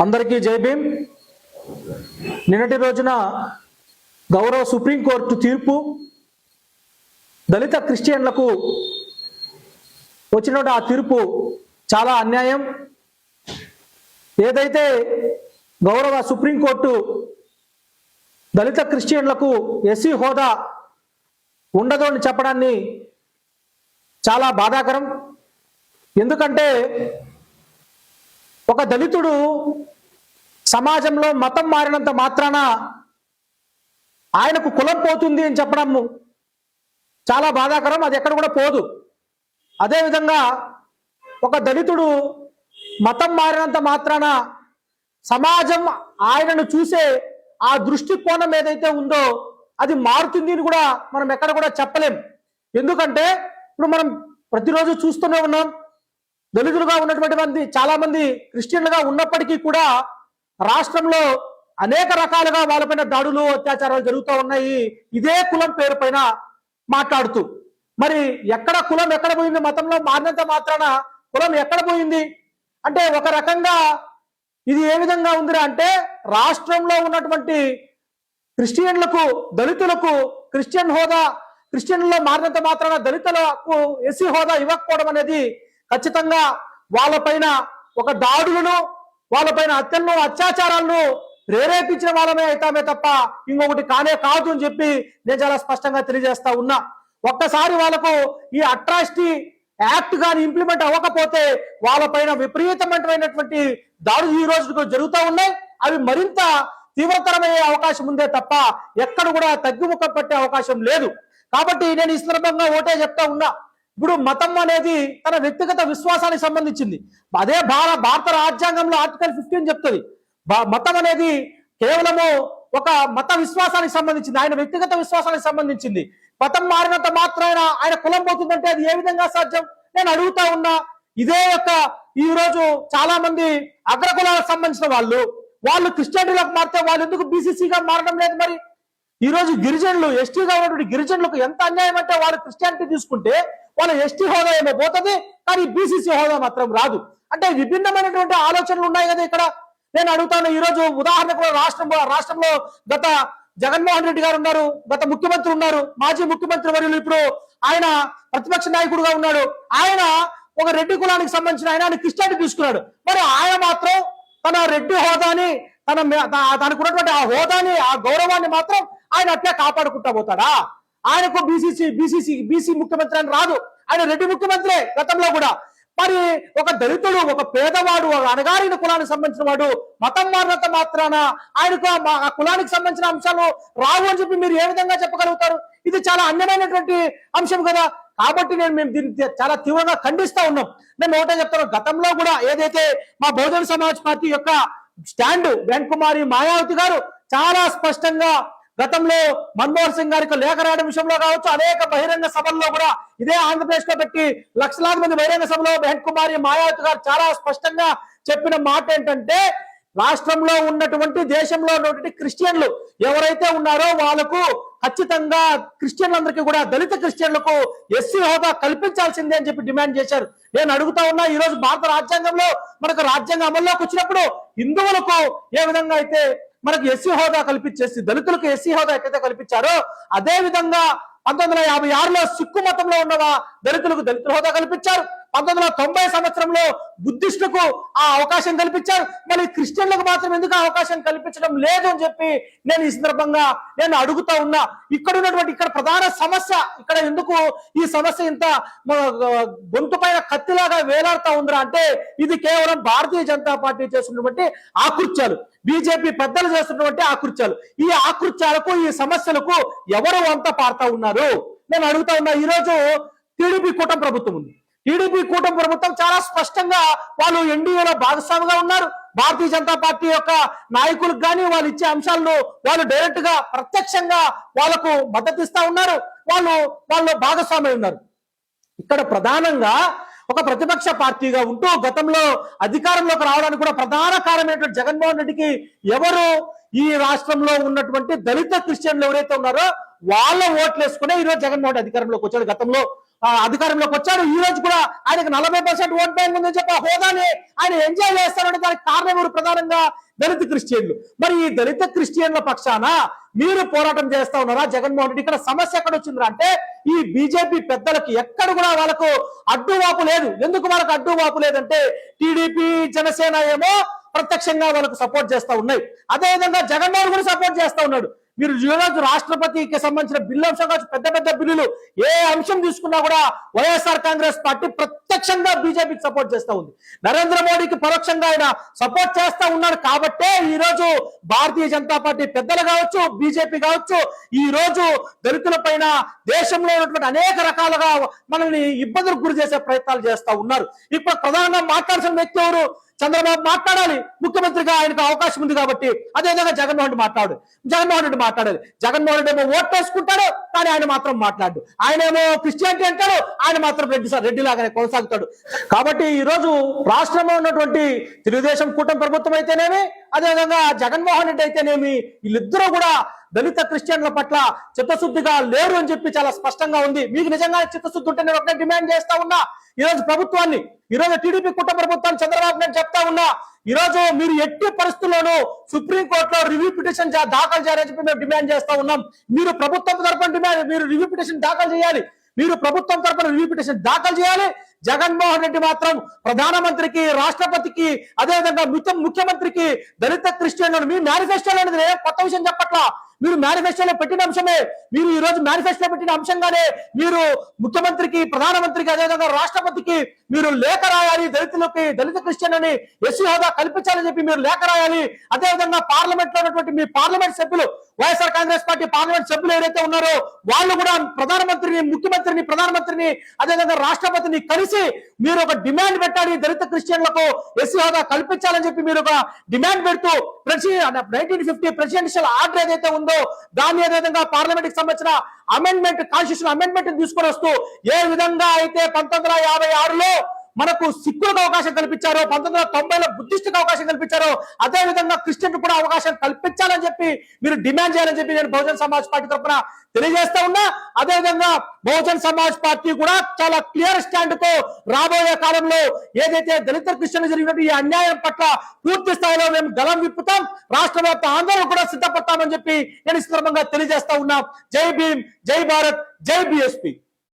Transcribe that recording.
అందరికీ జై భీమ్. నిన్నటి రోజున గౌరవ సుప్రీంకోర్టు తీర్పు దళిత క్రిస్టియన్లకు వచ్చిన ఆ తీర్పు చాలా అన్యాయం. ఏదైతే గౌరవ సుప్రీంకోర్టు దళిత క్రిస్టియన్లకు ఎస్సీ హోదా ఉండదు అని చెప్పడాన్ని చాలా బాధాకరం. ఎందుకంటే ఒక దళితుడు సమాజంలో మతం మారినంత మాత్రాన ఆయనకు కులం పోతుంది అని చెప్పడం చాలా బాధాకరం. అది ఎక్కడ కూడా పోదు. అదేవిధంగా ఒక దళితుడు మతం మారినంత మాత్రాన సమాజం ఆయనను చూసే ఆ దృష్టికోణం ఏదైతే ఉందో అది మారుతుంది అని కూడా మనం ఎక్కడ కూడా చెప్పలేం. ఎందుకంటే ఇప్పుడు మనం ప్రతిరోజు చూస్తూనే ఉన్నాం, దళితులుగా ఉన్నటువంటి మంది చాలా మంది క్రిస్టియన్లుగా ఉన్నప్పటికీ కూడా రాష్ట్రంలో అనేక రకాలుగా వాళ్ళపైన దాడులు అత్యాచారాలు జరుగుతూ ఉన్నాయి. ఇదే కులం పేరు పైన మాట్లాడుతూ మరి ఎక్కడ కులం ఎక్కడ పోయింది? మతంలో మారినంత మాత్రాన కులం ఎక్కడ పోయింది అంటే ఒక రకంగా ఇది ఏ విధంగా ఉందిరా అంటే రాష్ట్రంలో ఉన్నటువంటి క్రిస్టియన్లకు దళితులకు క్రిస్టియన్ హోదా క్రిస్టియన్లో మారినంత మాత్రాన దళితులకు ఎస్సీ హోదా ఇవ్వకపోవడం అనేది ఖచ్చితంగా వాళ్ళపైన ఒక దాడులను వాళ్ళపైన హత్యలను అత్యాచారాలను ప్రేరేపించిన వాళ్ళమే అవుతామే తప్ప ఇంకొకటి కానే కాదు అని చెప్పి నేను చాలా స్పష్టంగా తెలియజేస్తా ఉన్నా. ఒక్కసారి వాళ్ళకు ఈ అట్రాసిటీ యాక్ట్ కానీ ఇంప్లిమెంట్ అవ్వకపోతే వాళ్ళపైన విపరీతమైనటువంటి దాడులు ఈ రోజు జరుగుతూ ఉన్నాయి. అవి మరింత తీవ్రతరమయ్యే అవకాశం ఉందే తప్ప ఎక్కడ కూడా తగ్గుముఖం పట్టే అవకాశం లేదు. కాబట్టి నేను ఈ సందర్భంగా ఒకటే చెప్తా ఉన్నా, ఇప్పుడు మతం అనేది తన వ్యక్తిగత విశ్వాసానికి సంబంధించింది. అదే భారత రాజ్యాంగంలో ఆర్టికల్ 15 చెప్తుంది మతం అనేది కేవలము ఒక మత విశ్వాసానికి సంబంధించింది, ఆయన వ్యక్తిగత విశ్వాసానికి సంబంధించింది. మతం మారినంత మాత్రాన ఆయన కులం పోతుందంటే అది ఏ విధంగా సాధ్యం? నేను అడుగుతా ఉన్నా. ఇదే యొక్క ఈ రోజు చాలా మంది అగ్రకులాలకు సంబంధించిన వాళ్ళు క్రిస్టియానిటీలకు మారితే వాళ్ళు ఎందుకు బీసీసీగా మారడం లేదు? మరి ఈ రోజు గిరిజనులు ఎస్టీగా ఉన్నటువంటి గిరిజనులకు ఎంత అన్యాయం అంటే వాళ్ళు క్రిస్టియానిటీ తీసుకుంటే వాళ్ళ ఎస్టీ హోదా ఏమో పోతుంది, కానీ బీసీసీ హోదా మాత్రం రాదు. అంటే విభిన్నమైనటువంటి ఆలోచనలు ఉన్నాయి కదా ఇక్కడ. నేను అడుగుతాను, ఈ రోజు ఉదాహరణకు రాష్ట్రంలో గత జగన్మోహన్ రెడ్డి గారు ఉన్నారు, గత ముఖ్యమంత్రి ఉన్నారు, మాజీ ముఖ్యమంత్రి వర్యులు ఇప్పుడు ఆయన ప్రతిపక్ష నాయకుడుగా ఉన్నాడు. ఆయన ఒక రెడ్డి కులానికి సంబంధించిన ఆయన క్రిస్టియానిటీ తీసుకున్నాడు. మరి ఆయన మాత్రం తన రెడ్డి హోదాని తనకు ఉన్నటువంటి ఆ హోదాని ఆ గౌరవాన్ని మాత్రం ఆయన అట్లే కాపాడుకుంటా పోతాడా? ఆయనకు బీసీ ముఖ్యమంత్రి అని రాదు, ఆయన రెడ్డి ముఖ్యమంత్రి గతంలో కూడా. మరి ఒక దళితుడు ఒక పేదవాడు ఒక అణగారిన కులానికి సంబంధించిన వాడు మతం మారినంత మాత్రాన ఆయనకు ఆ కులానికి సంబంధించిన అంశాలు రావు అని చెప్పి మీరు ఏ విధంగా చెప్పగలుగుతారు? ఇది చాలా అన్యమైనటువంటి అంశం కదా. కాబట్టి మేము దీన్ని చాలా తీవ్రంగా ఖండిస్తా ఉన్నాం. నేను ఒకటే చెప్తాను, గతంలో కూడా ఏదైతే మా బహుజన సమాజ్ పార్టీ యొక్క స్టాండ్ వెంకకుమారి మాయావతి గారు చాలా స్పష్టంగా గతంలో మన్మోహన్ సింగ్ గారికి లేఖ రాయడం విషయంలో కావచ్చు, అనేక బహిరంగ సభల్లో కూడా ఇదే ఆంధ్రప్రదేశ్ లో పెట్టి లక్షలాది మంది బహిరంగ సభలో వెంకకుమారి మాయావతి గారు చాలా స్పష్టంగా చెప్పిన మాట ఏంటంటే రాష్ట్రంలో ఉన్నటువంటి దేశంలో ఉన్నటువంటి క్రిస్టియన్లు ఎవరైతే ఉన్నారో వాళ్ళకు ఖచ్చితంగా క్రిస్టియన్లందరికీ కూడా దళిత క్రిస్టియన్లకు ఎస్సీ హోదా కల్పించాల్సిందే అని చెప్పి డిమాండ్ చేశారు. నేను అడుగుతా ఉన్నా, ఈ రోజు భారత రాజ్యాంగంలో మనకు రాజ్యాంగం అమల్లోకి వచ్చినప్పుడు హిందువులకు ఏ విధంగా అయితే మనకు ఎస్సీ హోదా కల్పించేసి దళితులకు ఎస్సీ హోదా ఎక్కడైతే కల్పించారో అదే విధంగా 1956లో సిక్కు మతంలో ఉన్న దళితులకు దళిత హోదా కల్పించారు. 1990 సంవత్సరంలో బుద్ధిస్టులకు ఆ అవకాశం కల్పించారు. మరి క్రిస్టియన్లకు మాత్రం ఎందుకు అవకాశం కల్పించడం లేదు అని చెప్పి నేను ఈ సందర్భంగా నేను అడుగుతా ఉన్నా. ఇక్కడ ప్రధాన సమస్య ఇక్కడ ఎందుకు ఈ సమస్య ఇంత గొంతు పైన కత్తిలాగా వేలాడుతా ఉందిరా అంటే ఇది కేవలం భారతీయ జనతా పార్టీ చేస్తున్నటువంటి ఆకృత్యాలు, బీజేపీ పెద్దలు చేస్తున్నటువంటి ఆకృత్యాలు. ఈ ఆకృత్యాలకు ఈ సమస్యలకు ఎవరు వంత పారుతా ఉన్నారు? నేను అడుగుతా ఉన్నా. ఈరోజు టీడీపీ కూటమి ప్రభుత్వం ఉంది. టీడీపీ కూటమి ప్రభుత్వం చాలా స్పష్టంగా వాళ్ళు ఎన్డీఏలో భాగస్వామిగా ఉన్నారు. భారతీయ జనతా పార్టీ యొక్క నాయకులకు కానీ వాళ్ళు ఇచ్చే అంశాలను వాళ్ళు డైరెక్ట్ గా ప్రత్యక్షంగా వాళ్ళకు మద్దతు ఇస్తా ఉన్నారు. వాళ్ళు భాగస్వామి ఉన్నారు. ఇక్కడ ప్రధానంగా ఒక ప్రతిపక్ష పార్టీగా ఉంటూ గతంలో అధికారంలోకి రావడానికి కూడా ప్రధాన కారణమైనటువంటి జగన్మోహన్ రెడ్డికి ఎవరు ఈ రాష్ట్రంలో ఉన్నటువంటి దళిత క్రిస్టియన్లు ఎవరైతే ఉన్నారో వాళ్ళ ఓట్లు వేసుకునే ఈరోజు జగన్మోహన్ రెడ్డి అధికారంలోకి వచ్చాడు. గతంలో అధికారంలోకి వచ్చాడు. ఈ రోజు కూడా ఆయనకు 40% ఓట్ బ్యాంక్ ఉందని చెప్పి ఆ హోదాని ఆయన ఎంజాయ్ చేస్తారంటే దానికి కారణం ఎవరు? ప్రధానంగా దళిత క్రిస్టియన్లు. మరి ఈ దళిత క్రిస్టియన్ల పక్షాన మీరు పోరాటం చేస్తా ఉన్నారా జగన్మోహన్ రెడ్డి? ఇక్కడ సమస్య ఎక్కడ వచ్చిందిరా అంటే ఈ బీజేపీ పెద్దలకి ఎక్కడ కూడా వాళ్ళకు అడ్డువాపు లేదు. ఎందుకు వాళ్ళకు అడ్డువాపు లేదంటే టీడీపీ జనసేన ఏమో ప్రత్యక్షంగా వాళ్ళకు సపోర్ట్ చేస్తా ఉన్నాయి, అదేవిధంగా జగన్మోహన్ కూడా సపోర్ట్ చేస్తా ఉన్నాడు. మీరు ఈరోజు రాష్ట్రపతికి సంబంధించిన బిల్లు అంశం కావచ్చు, పెద్ద పెద్ద బిల్లులు ఏ అంశం తీసుకున్నా కూడా వైఎస్ఆర్ కాంగ్రెస్ పార్టీ ప్రత్యక్షంగా బీజేపీకి సపోర్ట్ చేస్తా ఉంది. నరేంద్ర మోడీకి పరోక్షంగా ఆయన సపోర్ట్ చేస్తా ఉన్నాడు కాబట్టే ఈ రోజు భారతీయ జనతా పార్టీ పెద్దలు కావచ్చు, బీజేపీ కావచ్చు, ఈ రోజు దళితుల పైన దేశంలో ఉన్నటువంటి అనేక రకాలుగా మనల్ని ఇబ్బందులకు గురి చేసే ప్రయత్నాలు చేస్తా ఉన్నారు. ఇప్పుడు ప్రధానంగా మాట్లాడాల్సిన వ్యక్తి ఎవరు? చంద్రబాబు మాట్లాడాలి, ముఖ్యమంత్రిగా ఆయనకు అవకాశం ఉంది కాబట్టి. అదేవిధంగా జగన్మోహన్ రెడ్డి మాట్లాడాలి. జగన్మోహన్ రెడ్డి ఏమో ఓట్ వేసుకుంటాడు కానీ ఆయన మాత్రం మాట్లాడు. ఆయన ఏమో క్రిస్టియానిటీ అంటాడు, ఆయన మాత్రం రెడ్డి లాగానే కొనసాగుతాడు. కాబట్టి ఈ రోజు రాష్ట్రంలో ఉన్నటువంటి తెలుగుదేశం కూటమి ప్రభుత్వం అయితేనేమి, అదేవిధంగా జగన్మోహన్ రెడ్డి అయితేనేమి, వీళ్ళిద్దరూ కూడా దళిత క్రిస్టియన్ల పట్ల చిత్తశుద్ధిగా లేరు అని చెప్పి చాలా స్పష్టంగా ఉంది. మీకు నిజంగా చిత్తశుద్ధి ఉంటే నేను ఒకటే డిమాండ్ చేస్తా ఉన్నా, ఈ రోజు ప్రభుత్వాన్ని, ఈ రోజు టీడీపీ కుటుంబ ప్రభుత్వాన్ని చంద్రబాబు నాయుడు చెప్తా ఉన్నా, ఈ రోజు మీరు ఎట్టి పరిస్థితుల్లోనూ సుప్రీంకోర్టులో రివ్యూ పిటిషన్ దాఖలు చేయాలని చెప్పి మేము డిమాండ్ చేస్తా ఉన్నాం. మీరు ప్రభుత్వం తరఫున మీరు రివ్యూ పిటిషన్ దాఖలు చేయాలి, మీరు ప్రభుత్వం తరఫున రివ్యూ పిటిషన్ దాఖలు చేయాలి. జగన్మోహన్ రెడ్డి మాత్రం ప్రధానమంత్రికి, రాష్ట్రపతికి, అదేవిధంగా ముఖ్యమంత్రికి దళిత క్రిస్టియన్లను మీ మేనిఫెస్టోలో కొత్త విషయం చెప్పట్లా, మీరు మేనిఫెస్టోలో పెట్టిన అంశమే, మీరు ఈ రోజు మేనిఫెస్టోలో పెట్టిన అంశంగానే మీరు ముఖ్యమంత్రికి, ప్రధానమంత్రికి, అదేవిధంగా రాష్ట్రపతికి మీరు లేఖ రాయాలి. దళిత క్రిస్టియన్ అని ఎస్సీ హోదా కల్పించాలని చెప్పి మీరు లేఖ రాయాలి. అదేవిధంగా పార్లమెంట్ లో ఉన్నటువంటి మీ పార్లమెంట్ సభ్యులు, వైఎస్ఆర్ కాంగ్రెస్ పార్టీ పార్లమెంట్ సభ్యులు ఏదైతే ఉన్నారో వాళ్ళు కూడా ముఖ్యమంత్రిని, ప్రధానమంత్రిని, అదేవిధంగా రాష్ట్రపతిని కలిసి మీరు ఒక డిమాండ్ పెట్టాలి. దళిత క్రిస్టియన్లకు ఎస్సీ హోదా కల్పించాలని చెప్పి మీరు ఒక డిమాండ్ పెడుతూ 1950 ప్రెసిడెన్షియల్ ఆర్డర్ ఏదైతే ఉందో దాన్ని ఏదైనా పార్లమెంట్ కి సంబంధించిన అమెండ్మెంట్, కాన్స్టిట్యూషన్ అమెండ్మెంట్ తీసుకొని వస్తూ ఏ విధంగా అయితే 1956లో మనకు సిక్కులకు అవకాశం కల్పించారో, 1990లో బుద్ధిస్టుకు అవకాశం కల్పించారో, అదే విధంగా క్రిస్టియన్ కూడా అవకాశం కల్పించాలని చెప్పి మీరు డిమాండ్ చేయాలని చెప్పి నేను బహుజన్ సమాజ్ పార్టీ తరఫున తెలియజేస్తా ఉన్నా. అదేవిధంగా బహుజన్ సమాజ్ పార్టీ కూడా చాలా క్లియర్ స్టాండ్ తో రాబోయే కాలంలో ఏదైతే దళిత క్రిస్టియన్ జరిగినట్టు ఈ అన్యాయం పట్ల పూర్తి స్థాయిలో మేము గలం విప్పుతాం, రాష్ట్ర వ్యాప్త ఆందోళన కూడా సిద్ధపడతామని చెప్పి నేను ఈ సందర్భంగా తెలియజేస్తా ఉన్నా. జై భీమ్, జై భారత్, జై బీఎస్పీ.